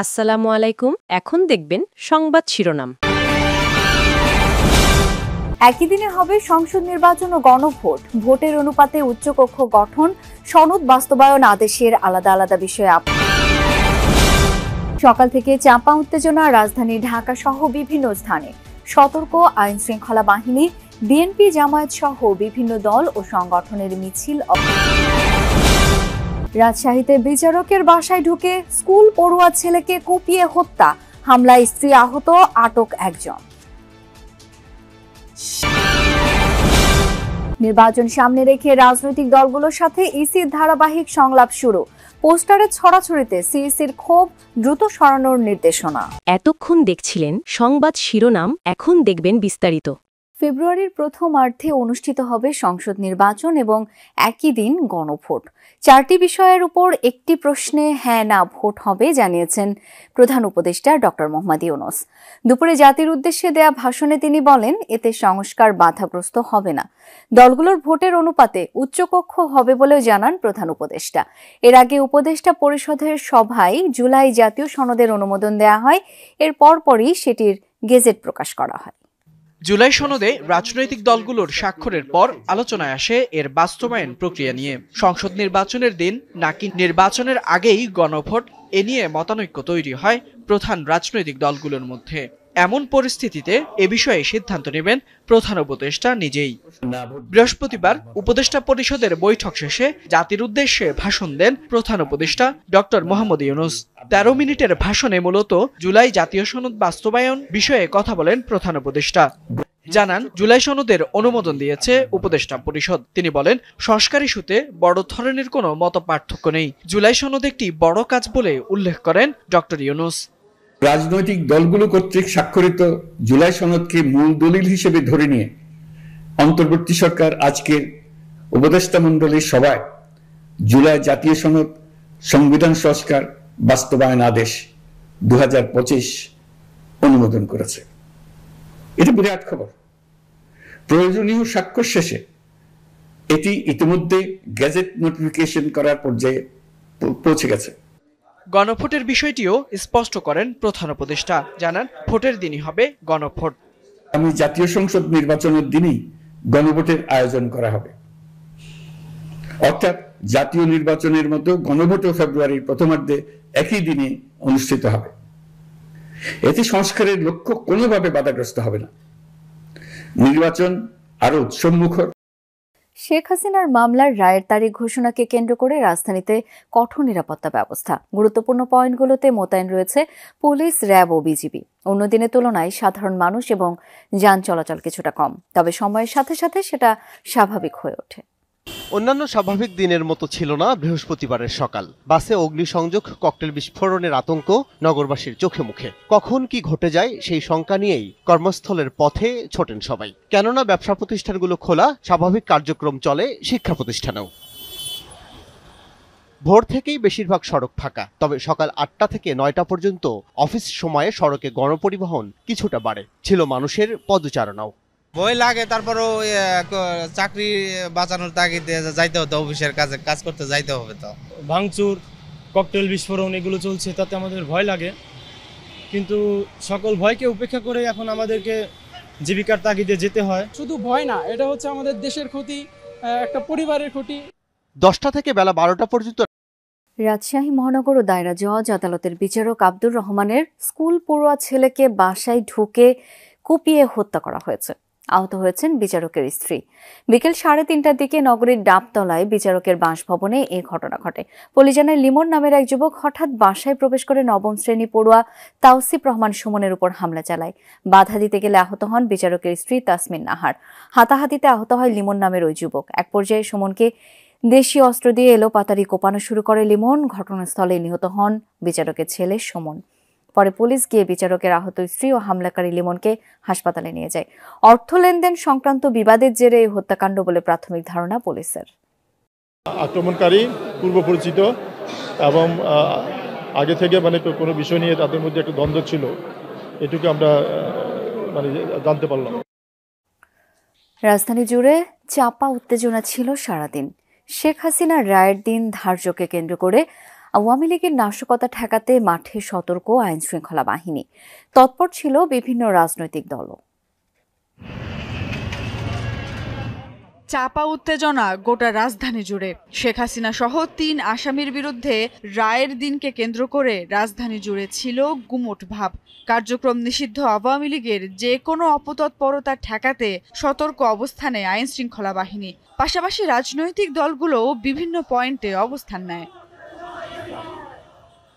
আসসালামু আলাইকুম। এখন দেখবেন সংবাদ শিরোনাম। একই দিনে হবে সংসদ নির্বাচন ও গণভোট। ভোটের অনুপাতে উচ্চকক্ষ গঠন, সনদ বাস্তবায়ন আদেশের আলাদা আলাদা বিষয়ে সকাল থেকে চাপা উত্তেজনা রাজধানী ঢাকা সহ বিভিন্ন স্থানে। সতর্ক আইন শৃঙ্খলা বাহিনী, বিএনপি জামায়াত সহ বিভিন্ন দল ও সংগঠনের মিছিল। রাজশাহীতে বিচারকের বাসায় ঢুকে স্কুল পড়ুয়া ছেলেকে কুপিয়ে হত্যা, হামলায় স্ত্রী আহত, আটক একজন। নির্বাচন সামনে রেখে রাজনৈতিক দলগুলোর সাথে ইসির ধারাবাহিক সংলাপ শুরু। পোস্টারের ছড়াছড়িতে সিইসির ক্ষোভ, দ্রুত সরানোর নির্দেশনা। এতক্ষণ দেখছিলেন সংবাদ শিরোনাম, এখন দেখবেন বিস্তারিত। ফেব্রুয়ারির প্রথমার্ধে অনুষ্ঠিত হবে সংসদ নির্বাচন এবং একই দিন গণভোট। 4টি বিষয়ের উপর একটি প্রশ্নে হ্যাঁ না ভোট হবে জানিয়েছেন প্রধান উপদেষ্টা ডক্টর মোহাম্মদ ইউনূস। দুপুরে জাতির উদ্দেশ্যে দেয়া ভাষণে তিনি বলেন, এতে সংস্কার বাধাগ্রস্ত হবে না। দলগুলোর ভোটের অনুপাতে উচ্চকক্ষ হবে বলেও জানান প্রধান উপদেষ্টা। এর আগে উপদেষ্টা পরিষদের সভায় জুলাই জাতীয় সনদের অনুমোদন দেয়া হয়। এর পরপরই সেটির গেজেট প্রকাশ করা হয়। জুলাই সনদে রাজনৈতিক দলগুলোর স্বাক্ষরের পর আলোচনায় আসে এর বাস্তবায়ন প্রক্রিয়া নিয়ে। সংসদ নির্বাচনের দিন নাকি নির্বাচনের আগেই গণভোট, এ নিয়ে মতানৈক্য তৈরি হয় প্রধান রাজনৈতিক দলগুলোর মধ্যে। এমন পরিস্থিতিতে এ বিষয়ে সিদ্ধান্ত নেবেন প্রধান উপদেষ্টা নিজেই। বৃহস্পতিবার উপদেষ্টা পরিষদের বৈঠক শেষে জাতির উদ্দেশ্যে ভাষণ দেন প্রধান উপদেষ্টা ডক্টর মোহাম্মদ ইউনূস। 13 মিনিটের ভাষণে মূলত জুলাই জাতীয় সনদ বাস্তবায়ন বিষয়ে কথা বলেন প্রধান উপদেষ্টা। জানান, জুলাই সনদের অনুমোদন দিয়েছে উপদেষ্টা পরিষদ। তিনি বলেন, সংস্কার ইস্যুতে বড় ধরনের কোনো মতপার্থক্য নেই। জুলাই সনদ একটি বড় কাজ বলে উল্লেখ করেন ডক্টর ইউনূস। রাজনৈতিক দলগুলো কর্তৃক স্বাক্ষরিত জুলাই সনদকে মূল দলিল হিসেবে ধরে নিয়ে অন্তর্বর্তী সরকার আজকের উপদেষ্টা মণ্ডলীর সভায় জুলাই জাতীয় সনদ সংবিধান সংস্কার বাস্তবায়ন আদেশ 2025 অনুমোদন করেছে। এটা বিরাট খবর। প্রয়োজনীয় স্বাক্ষর শেষে এটি ইতিমধ্যে গেজেট নোটিফিকেশন করার পর্যায়ে পৌঁছে গেছে। গণভোটের বিষয়টিও স্পষ্ট করেন প্রধান উপদেষ্টা। জানান, ভোটের দিনই হবে গণভোট। আমি জাতীয় সংসদ নির্বাচনের দিনই গণভোটের আয়োজন করা হবে, অর্থাৎ জাতীয় নির্বাচনের মতো গণভোটও ফেব্রুয়ারির প্রথমার্ধে একই দিনে অনুষ্ঠিত হবে। এতে সংস্কারের লক্ষ্য কোনোভাবে বাধাগ্রস্ত হবে না। নির্বাচন আরো উৎসবমুখর। শেখ হাসিনার মামলার রায়ের তারিখ ঘোষণাকে কেন্দ্র করে রাজধানীতে কঠোর নিরাপত্তা ব্যবস্থা। গুরুত্বপূর্ণ পয়েন্টগুলোতে মোতায়েন রয়েছে পুলিশ, র্যাব ও বিজিবি। অন্য দিনের তুলনায় সাধারণ মানুষ এবং যান চলাচল কিছুটা কম, তবে সময়ের সাথে সাথে সেটা স্বাভাবিক হয়ে ওঠে। অন্যান্য স্বাভাবিক দিনের মতো ছিল না বৃহস্পতিবারের সকাল। বাসে অগ্নিসংযোগ, ককটেল বিস্ফোরণের আতঙ্ক নগরবাসীর চোখে মুখে। কখন কি ঘটে যায় সেই শঙ্কা নিয়েই কর্মস্থলের পথে ছোটেন সবাই। কেননা ব্যবসা প্রতিষ্ঠানগুলো খোলা, স্বাভাবিক কার্যক্রম চলে শিক্ষা প্রতিষ্ঠানেও। ভোর থেকেই বেশিরভাগ সড়ক ফাঁকা, তবে সকাল 8টা থেকে 9টা পর্যন্ত অফিস সময়ে সড়কে গণপরিবহন কিছুটা বাড়ে। ছিল মানুষের পদচারণাও। ভয় লাগে, তারপরও চাকরি বাঁচানোর তাগিদে যাইতে হতো, অফিসের কাজ করতে যাইতে হবে। তো ভাঙচুর, ককটেল বিস্ফোরণ এগুলো চলছে, তাতে আমাদের ভয় লাগে। কিন্তু সকল ভয়কে উপেক্ষা করে এখন আমাদেরকে জীবিকার তাগিদে যেতে হয়। শুধু ভয় না, এটা হচ্ছে আমাদের দেশের ক্ষতি, একটা পরিবারের ক্ষতি। 10টা থেকে বেলা 12টা পর্যন্ত রাজশাহী মহানগর ও দায়রা জজ আদালতের বিচারক আব্দুর রহমানের স্কুল পড়ুয়া ছেলেকে বাসায় ঢুকে কুপিয়ে হত্যা করা হয়েছে। আহত হয়েছেন বিচারকের স্ত্রী। বিকেল 3:30টার দিকে নগরীর ডাবতলায় বিচারকের বাসভবনে এ ঘটনা ঘটে। পুলিশ জানায়, লিমন নামের এক যুবক হঠাৎ বাসায় প্রবেশ করে নবম শ্রেণী পড়ুয়া তাওসিফ রহমান সুমনের উপর হামলা চালায়। বাধা দিতে গেলে আহত হন বিচারকের স্ত্রী তাসমিন নাহার। হাতাহাতিতে আহত হয় লিমন নামের ওই যুবক। এক পর্যায়ে সুমনকে দেশীয় অস্ত্র দিয়ে এলোপাতাড়ি কোপানো শুরু করে লিমন। ঘটনাস্থলে নিহত হন বিচারকের ছেলে সুমন। পরে পুলিশ গিয়ে বিচারকের আহত স্ত্রী ও হামলাকারী লিমনকে হাসপাতালে নিয়ে যায়। অর্থ লেনদেন সংক্রান্ত বিবাদের জেরে এই হত্যাকাণ্ড বলে প্রাথমিক ধারণা পুলিশের। আক্রমণকারী পূর্ব পরিচিত এবং আগে থেকে কোনো বিষয় নিয়ে তাদের মধ্যে একটা দ্বন্দ্ব ছিল, এটুকু আমরা জানতে পারলাম। রাজধানী জুড়ে চাপা উত্তেজনা ছিল সারাদিন। শেখ হাসিনার রায়ের দিন ধার্যকে কেন্দ্র করে আওয়ামী লীগের নাশকতা ঠেকাতে মাঠে সতর্ক আইনশৃঙ্খলা বাহিনী। তৎপর ছিল বিভিন্ন রাজনৈতিক দলও। চাপা উত্তেজনা গোটা রাজধানী জুড়ে। শেখ হাসিনা সহ ৩ আসামির বিরুদ্ধে রায়ের দিনকে কেন্দ্র করে রাজধানী জুড়ে ছিল গুমোট ভাব। কার্যক্রম নিষিদ্ধ আওয়ামী লীগের যে কোনো অপতৎপরতা ঠেকাতে সতর্ক অবস্থানে আইনশৃঙ্খলা বাহিনী। পাশাপাশি রাজনৈতিক দলগুলোও বিভিন্ন পয়েন্টে অবস্থান নেয়।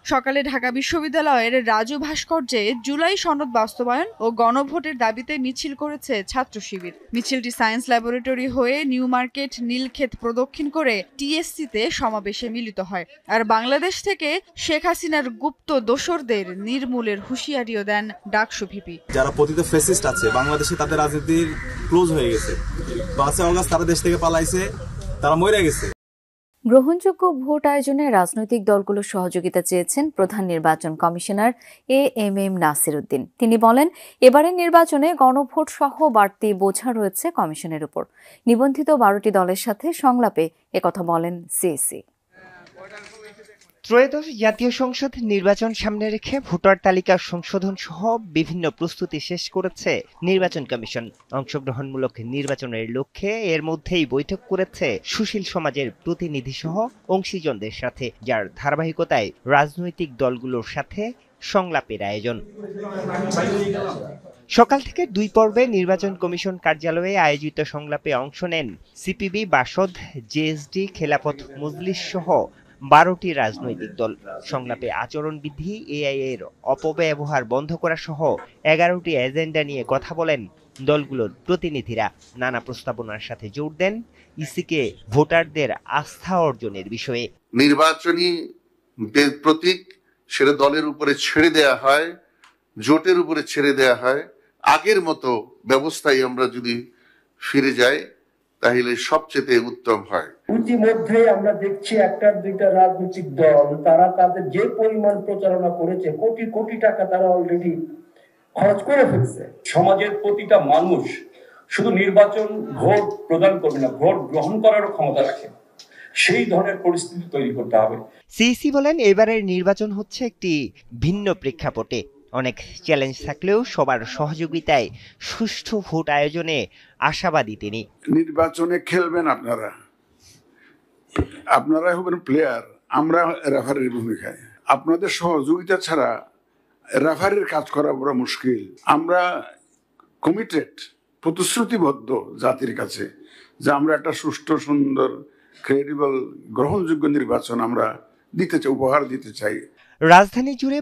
সকালে ঢাকা বিশ্ববিদ্যালয়ের রাজু ভাস্কর্যে জুলাই সনদ বাস্তবায়ন ও গণভোটের দাবিতে মিছিল করেছে ছাত্র শিবির। মিছিলটি সায়েন্স ল্যাবরেটরি হয়ে নিউ মার্কেট নীলক্ষেত প্রদক্ষিণ করে টিএসসিতে সমাবেশে মিলিত হয়। আর বাংলাদেশ থেকে শেখ হাসিনার গুপ্ত দোসরদের নির্মূলের হুঁশিয়ারিও দেন ডাকসু ভিপি। যারা পতিত ফ্যাসিস্ট আছে বাংলাদেশে, তাদের রাজনীতির ক্লোজ হয়ে গেছে। 5 অগাস্ট তারা দেশ থেকে পালাইছে, তারা মরে গেছে। গ্রহণযোগ্য ভোট আয়োজনে রাজনৈতিক দলগুলোর সহযোগিতা চেয়েছেন প্রধান নির্বাচন কমিশনার এএমএম নাসির উদ্দিন। তিনি বলেন, এবারের নির্বাচনে গণভোট সহ বাড়তি বোঝা রয়েছে কমিশনের উপর। নিবন্ধিত 12টি দলের সাথে সংলাপে একথা বলেন সিএসি। ত্রয়োদশ জাতীয় সংসদ নির্বাচন সামনে রেখে ভোটার তালিকা সংশোধন সহ বিভিন্ন প্রস্তুতি শেষ করেছে নির্বাচন কমিশন। অংশগ্রহণমূলক নির্বাচনের লক্ষ্যে এর মধ্যেই বৈঠক করেছে সুশীল সমাজের প্রতিনিধি সহ অংশীজনদের সাথে, যার ধারাবাহিকতায় রাজনৈতিক দলগুলোর সাথে সংলাপের আয়োজন। সকাল থেকে 2 পর্বে নির্বাচন কমিশন কার্যালয়ে আয়োজিত সংলাপে অংশ নেন সিপিবি, বাসদ, জেএসডি, খেলাফত মজলিস সহ 12টি রাজনৈতিক দল। সংলাপে আচরণবিধি, এআই এর অপব্যবহার বন্ধ করা সহ 11টি এজেন্ডা নিয়ে কথা বলেন দলগুলোর প্রতিনিধিরা। নানা প্রস্তাবনার সাথে জোর দেন ইসিকে ভোটারদের আস্থা অর্জনের বিষয়ে। নির্বাচনী প্রতীক সেটা দলের উপরে ছেড়ে দেয়া হয়, জোটের উপরে ছেড়ে দেয়া হয়। আগের মতো ব্যবস্থায় আমরা যদি ফিরে যাই তাহলে সবচেয়ে উত্তম হয়। ইতিমধ্যে আমরা দেখছি 1-2টা রাজনৈতিক দল তারা তাদের যে পরিমাণ প্রচারণা করেছে, কোটি কোটি টাকা তারা অলরেডি খরচ করে ফেলছে। সমাজের প্রতিটা মানুষ শুধু নির্বাচন ভোট প্রদান করবে না, ভোট গ্রহণ করারও ক্ষমতা রাখে। সেই ধরনের পরিস্থিতি তৈরি করতে হবে। সিইসি বলেন, এবারের নির্বাচন হচ্ছে একটি ভিন্ন প্রেক্ষাপটে। অনেক চ্যালেঞ্জ থাকলেও সবার সহযোগিতায় সুষ্ঠু ভোট আয়োজনে আশাবাদী তিনি। নির্বাচনে খেলবেন আপনারা হবেন প্লেয়ার, আমরা রেফারির ভূমিকায়। আপনাদের সহযোগিতা ছাড়া রেফারির কাজ করা বড় মুশকিল। আমরা কমিটেড, প্রতিশ্রুতিবদ্ধ জাতির কাছে যে আমরা একটা সুষ্ঠু, সুন্দর, ক্রেডিবল, গ্রহণযোগ্য নির্বাচন আমরা দিতে চাই, উপহার দিতে চাই। রাজধানী জুড়ে